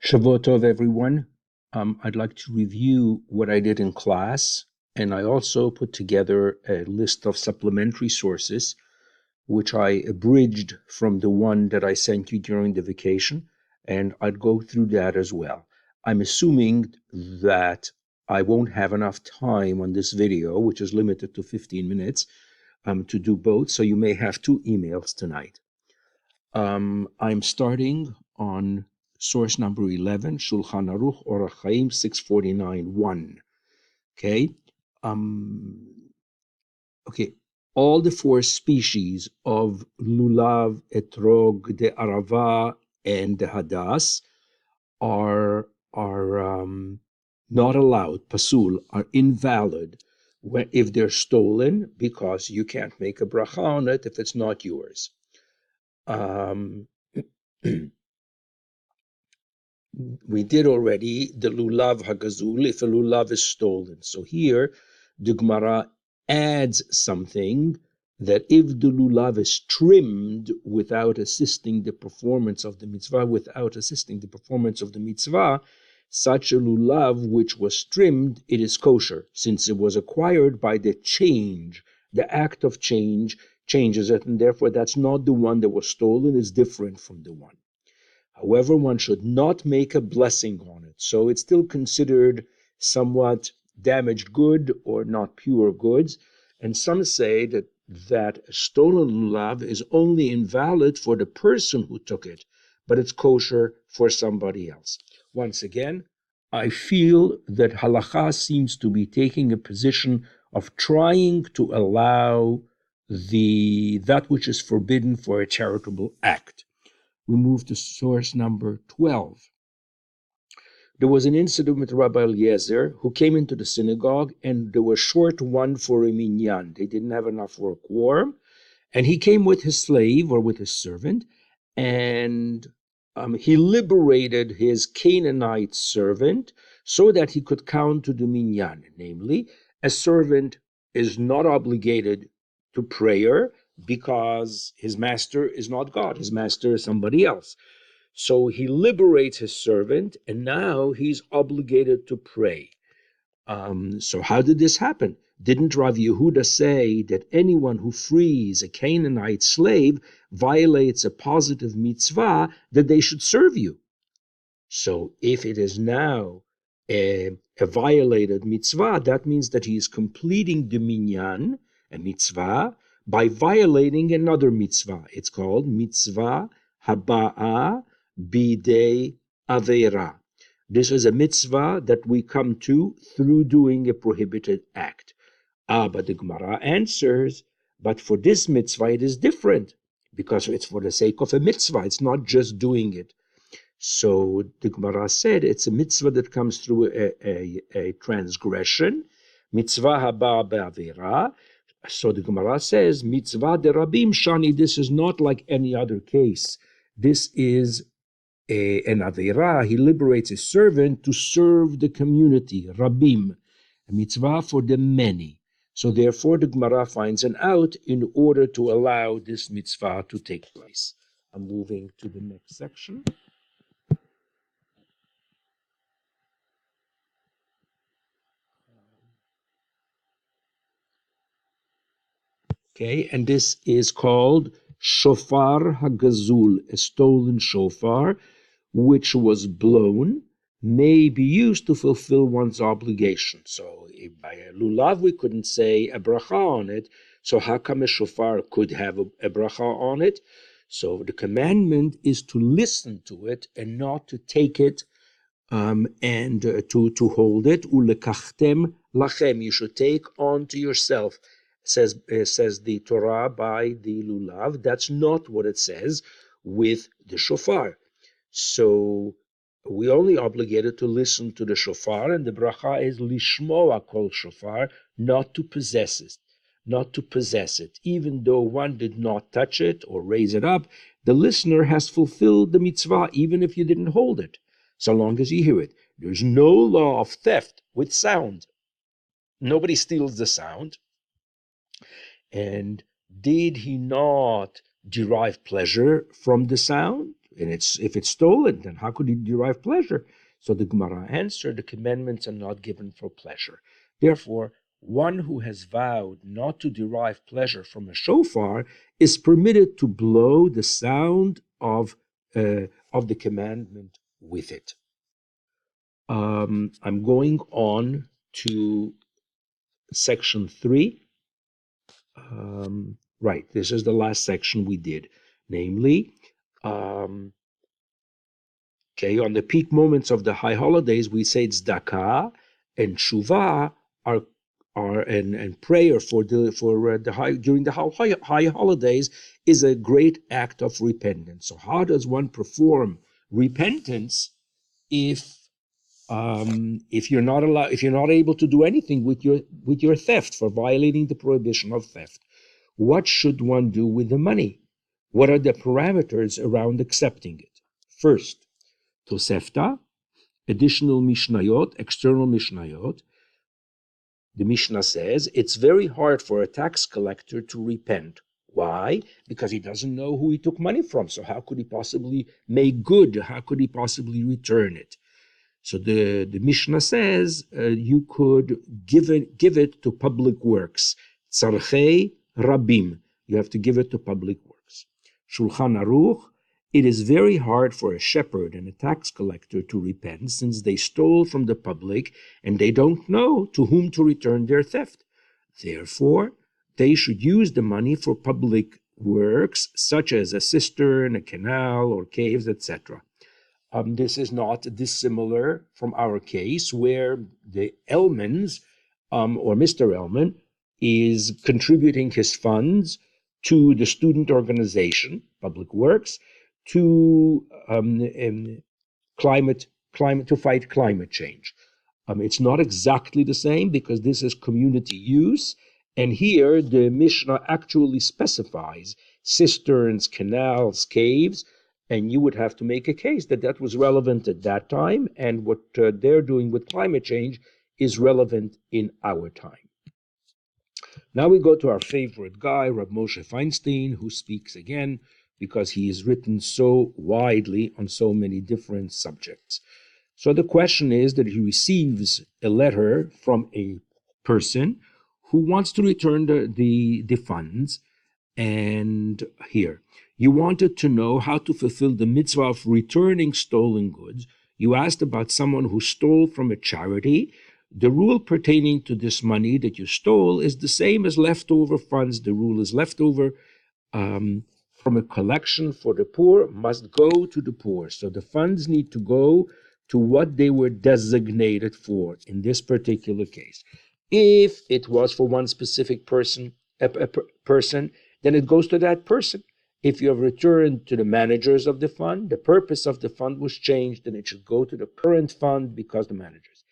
Shavua Tov, everyone. I'd like to review what I did in class, and I also put together a list of supplementary sources, which I abridged from the one that I sent you during the vacation, and I'd go through that as well. I'm assuming that I won't have enough time on this video, which is limited to 15 minutes, to do both, so you may have two emails tonight. I'm starting on source number 11, Shulchan Aruch Orach Chaim 649-1. Okay. Okay. All the four species of lulav, etrog, the arava, and the hadas are not allowed. Pasul are invalid if they're stolen, because you can't make a bracha on it if it's not yours. We did already the lulav hagazul, if a lulav is stolen. So here, the Gemara adds something, that if the lulav is trimmed without assisting the performance of the mitzvah, such a lulav which was trimmed, it is kosher, since it was acquired by the change. The act of change changes it, and therefore that's not the one that was stolen, it's different from the one. However, one should not make a blessing on it. So it's still considered somewhat damaged good or not pure goods. And some say that a stolen lulav is only invalid for the person who took it, but it's kosher for somebody else. Once again, I feel that halakha seems to be taking a position of trying to allow that which is forbidden for a charitable act. We move to source number 12. There was an incident with Rabbi Eliezer, who came into the synagogue, and there was short one for a minyan. They didn't have enough for a quorum, and he came with his slave or with his servant, and he liberated his Canaanite servant so that he could count to the minyan. Namely, a servant is not obligated to prayer, because his master is not God, his master is somebody else. So he liberates his servant, and now he's obligated to pray. So how did this happen? Didn't Rav Yehuda say that anyone who frees a Canaanite slave violates a positive mitzvah, that they should serve you? So if it is now a violated mitzvah, that means that he is completing the minyan, a mitzvah, by violating another mitzvah. It's called mitzvah haba'a b'dei aveira. This is a mitzvah that we come to through doing a prohibited act. But the Gemara answers, but for this mitzvah it is different, because it's for the sake of a mitzvah. It's not just doing it. So the Gemara said it's a mitzvah that comes through a transgression, mitzvah haba be'avera. So the Gemara says, mitzvah de rabim shani, this is not like any other case. This is an avera. He liberates a servant to serve the community, rabim, a mitzvah for the many. So therefore the Gemara finds an out in order to allow this mitzvah to take place. I'm moving to the next section. Okay, and this is called shofar hagazul, a stolen shofar, which was blown, may be used to fulfill one's obligation. So by a lulav, we couldn't say a bracha on it. So how come a shofar could have a bracha on it? So the commandment is to listen to it and not to take it and to hold it. Ulekachtem lachem, you should take on to yourself. Says the Torah by the lulav. That's not what it says with the shofar. So we only obligated to listen to the shofar, and the bracha is lishmoa kol shofar, not to possess it. Even though one did not touch it or raise it up, the listener has fulfilled the mitzvah, even if you didn't hold it, so long as you hear it. There's no law of theft with sound. Nobody steals the sound. And did he not derive pleasure from the sound? And if it's stolen, then how could he derive pleasure? So the Gemara answered, the commandments are not given for pleasure. Therefore, one who has vowed not to derive pleasure from a shofar is permitted to blow the sound of the commandment with it. I'm going on to section 3. Right, this is the last section we did, namely, on the peak moments of the high holidays, we say tzedakah and shuvah and prayer for the high during the high holidays is a great act of repentance. So how does one perform repentance if you're not able to do anything with your theft, for violating the prohibition of theft? What should one do with the money? What are the parameters around accepting it? First, Tosefta, additional Mishnayot, external Mishnayot. The Mishnah says it's very hard for a tax collector to repent. Why? Because he doesn't know who he took money from. So how could he possibly make good? How could he possibly return it? So the Mishnah says you could give it to public works. Tzarchei Rabim. You have to give it to public works. Shulchan Aruch. It is very hard for a shepherd and a tax collector to repent, since they stole from the public and they don't know to whom to return their theft. Therefore, they should use the money for public works, such as a cistern, a canal, or caves, etc. This is not dissimilar from our case, where the Elmans, or Mr. Elman, is contributing his funds to the student organization, Public Works, to to fight climate change. It's not exactly the same, because this is community use, and here the Mishnah actually specifies cisterns, canals, caves, and you would have to make a case that that was relevant at that time, and what they're doing with climate change is relevant in our time. Now we go to our favorite guy, Rab Moshe Feinstein, who speaks again, because he is written so widely on so many different subjects. So the question is that he receives a letter from a person who wants to return the funds. And here, you wanted to know how to fulfill the mitzvah of returning stolen goods. You asked about someone who stole from a charity. The rule pertaining to this money that you stole is the same as leftover funds. The rule is leftover from a collection for the poor must go to the poor. So the funds need to go to what they were designated for in this particular case. If it was for one specific person, then it goes to that person. If you have returned to the managers of the fund, the purpose of the fund was changed, then it should go to the current fund because the managers.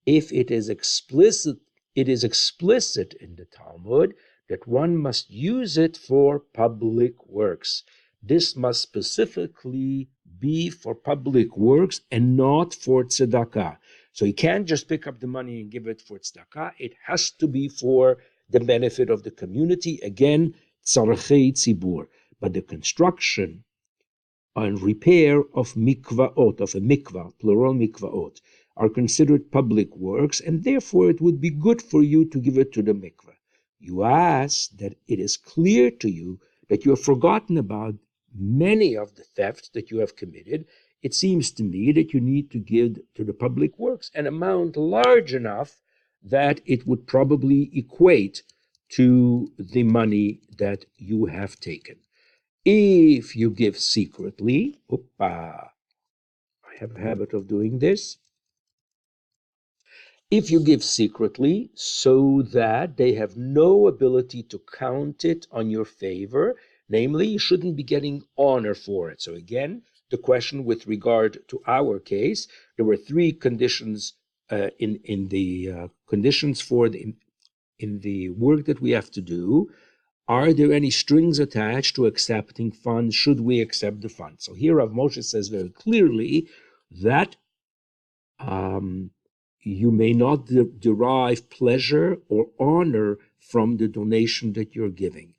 If it is explicit in the Talmud that one must use it for public works. This must specifically be for public works and not for tzedakah. So you can't just pick up the money and give it for tzedakah. It has to be for the benefit of the community. Again, tzarchei tzibur. But the construction and repair of mikvaot, of a mikvah, plural mikvaot, are considered public works, and therefore it would be good for you to give it to the mikvah. You ask that it is clear to you that you have forgotten about many of the thefts that you have committed. It seems to me that you need to give to the public works an amount large enough that it would probably equate to the money that you have taken. If you give secretly, I have a habit of doing this. If you give secretly so that they have no ability to count it on your favor, namely, you shouldn't be getting honor for it. So again, the question with regard to our case, there were three conditions in the conditions for in the work that we have to do. Are there any strings attached to accepting funds? Should we accept the funds? So here Rav Moshe says very clearly that you may not derive pleasure or honor from the donation that you're giving.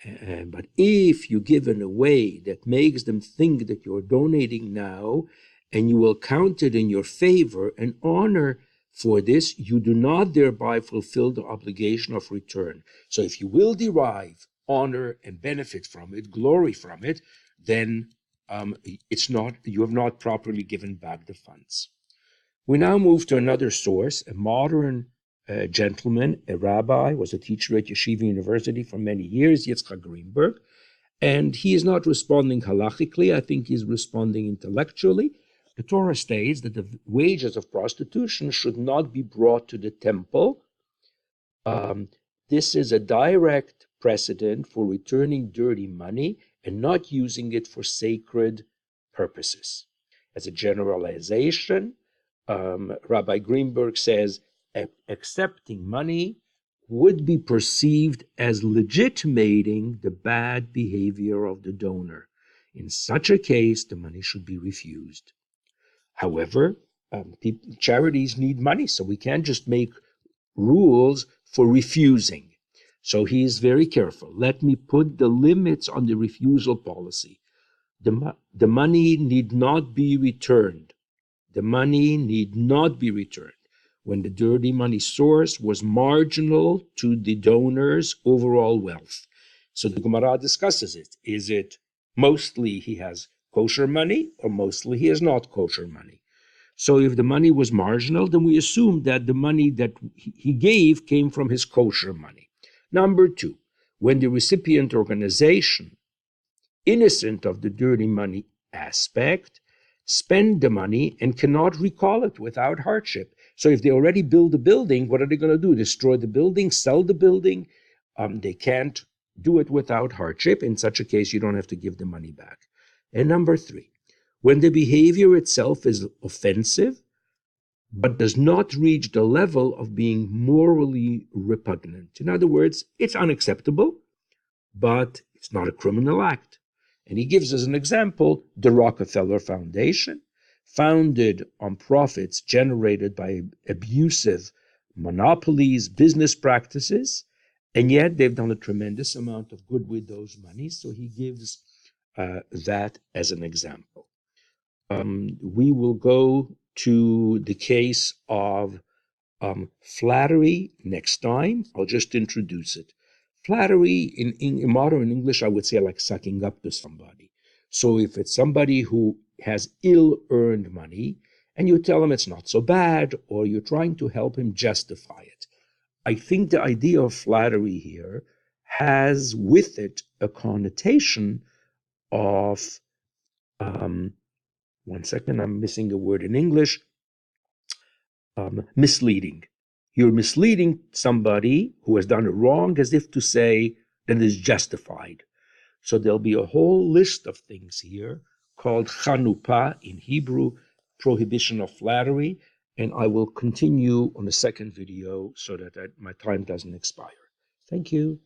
But if you give in a way that makes them think that you're donating now, and you will count it in your favor and honor for this, you do not thereby fulfill the obligation of return. So if you will derive honor and benefit from it, glory from it, then you have not properly given back the funds. We now move to another source, a modern gentleman, a rabbi, was a teacher at Yeshiva University for many years, Yitzchak Greenberg, and he is not responding halachically. I think he's responding intellectually. The Torah states that the wages of prostitution should not be brought to the temple. This is a direct precedent for returning dirty money and not using it for sacred purposes. As a generalization, Rabbi Greenberg says accepting money would be perceived as legitimating the bad behavior of the donor. In such a case, the money should be refused. However, charities need money, so we can't just make rules for refusing. So he is very careful. Let me put the limits on the refusal policy. The money need not be returned. The money need not be returned when the dirty money source was marginal to the donor's overall wealth. So the Gemara discusses it. Is it mostly he has kosher money or mostly he has not kosher money? So if the money was marginal, then we assume that the money that he gave came from his kosher money. Number two, when the recipient organization, innocent of the dirty money aspect, spend the money and cannot recall it without hardship. So if they already build a building, what are they going to do? Destroy the building, sell the building? They can't do it without hardship. In such a case, you don't have to give the money back. And number three, when the behavior itself is offensive, but does not reach the level of being morally repugnant. In other words, it's unacceptable, but it's not a criminal act. And he gives us an example, the Rockefeller Foundation, founded on profits generated by abusive monopolies, business practices, and yet they've done a tremendous amount of good with those monies. So he gives that as an example. We will go to the case of flattery next time. I'll just introduce it. Flattery, in modern English, I would say like sucking up to somebody. So if it's somebody who has ill-earned money, and you tell him it's not so bad, or you're trying to help him justify it. I think the idea of flattery here has with it a connotation of, one second, I'm missing a word in English, misleading. You're misleading somebody who has done it wrong as if to say that it is justified. So there'll be a whole list of things here called chanupah in Hebrew, prohibition of flattery, and I will continue on the second video so that my time doesn't expire. Thank you.